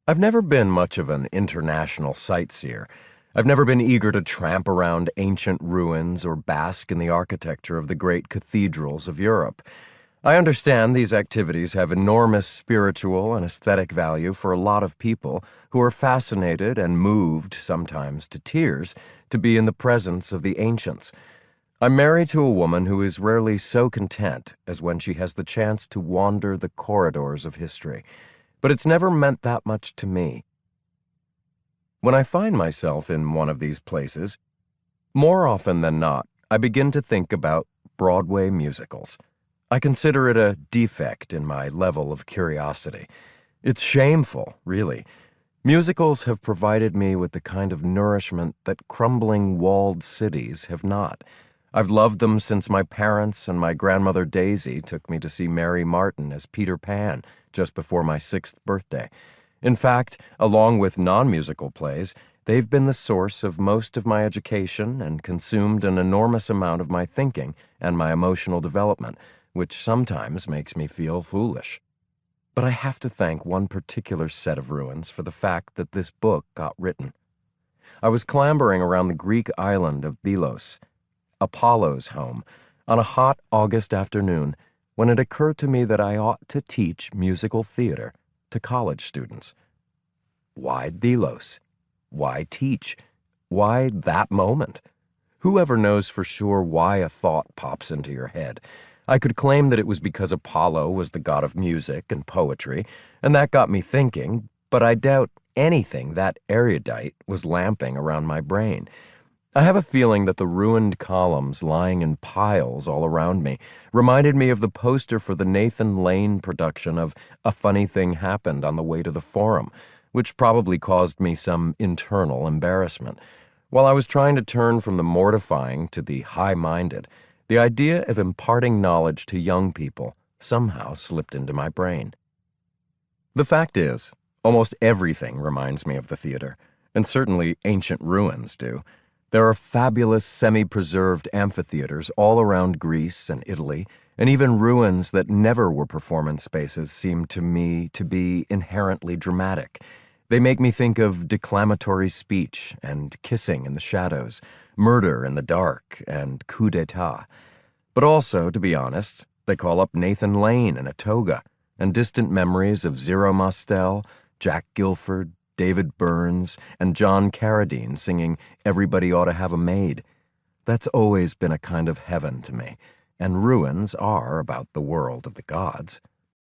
I've never been much of an international sightseer. I've never been eager to tramp around ancient ruins or bask in the architecture of the great cathedrals of Europe. I understand these activities have enormous spiritual and aesthetic value for a lot of people who are fascinated and moved, sometimes to tears, to be in the presence of the ancients. I'm married to a woman who is rarely so content as when she has the chance to wander the corridors of history. But it's never meant that much to me. When I find myself in one of these places, more often than not, I begin to think about Broadway musicals. I consider it a defect in my level of curiosity. It's shameful, really. Musicals have provided me with the kind of nourishment that crumbling walled cities have not. I've loved them since my parents and my grandmother Daisy took me to see Mary Martin as Peter Pan just before my 6th birthday. In fact, along with non-musical plays, they've been the source of most of my education and consumed an enormous amount of my thinking and my emotional development, which sometimes makes me feel foolish. But I have to thank one particular set of ruins for the fact that this book got written. I was clambering around the Greek island of Delos, Apollo's home, on a hot August afternoon when it occurred to me that I ought to teach musical theater to college students. Why Delos? Why teach? Why that moment? Whoever knows for sure why a thought pops into your head? I could claim that it was because Apollo was the god of music and poetry, and that got me thinking, but I doubt anything that erudite was lamping around my brain. I have a feeling that the ruined columns lying in piles all around me reminded me of the poster for the Nathan Lane production of A Funny Thing Happened on the way to the Forum, which probably caused me some internal embarrassment. While I was trying to turn from the mortifying to the high-minded, the idea of imparting knowledge to young people somehow slipped into my brain. The fact is, almost everything reminds me of the theater, and certainly ancient ruins do. There are fabulous semi-preserved amphitheaters all around Greece and Italy, and even ruins that never were performance spaces seem to me to be inherently dramatic. They make me think of declamatory speech and kissing in the shadows, murder in the dark, and coup d'etat. But also, to be honest, they call up Nathan Lane in a toga, and distant memories of Zero Mostel, Jack Gilford, David Burns, and John Carradine singing Everybody Ought to Have a Maid. That's always been a kind of heaven to me, and ruins are about the world of the gods.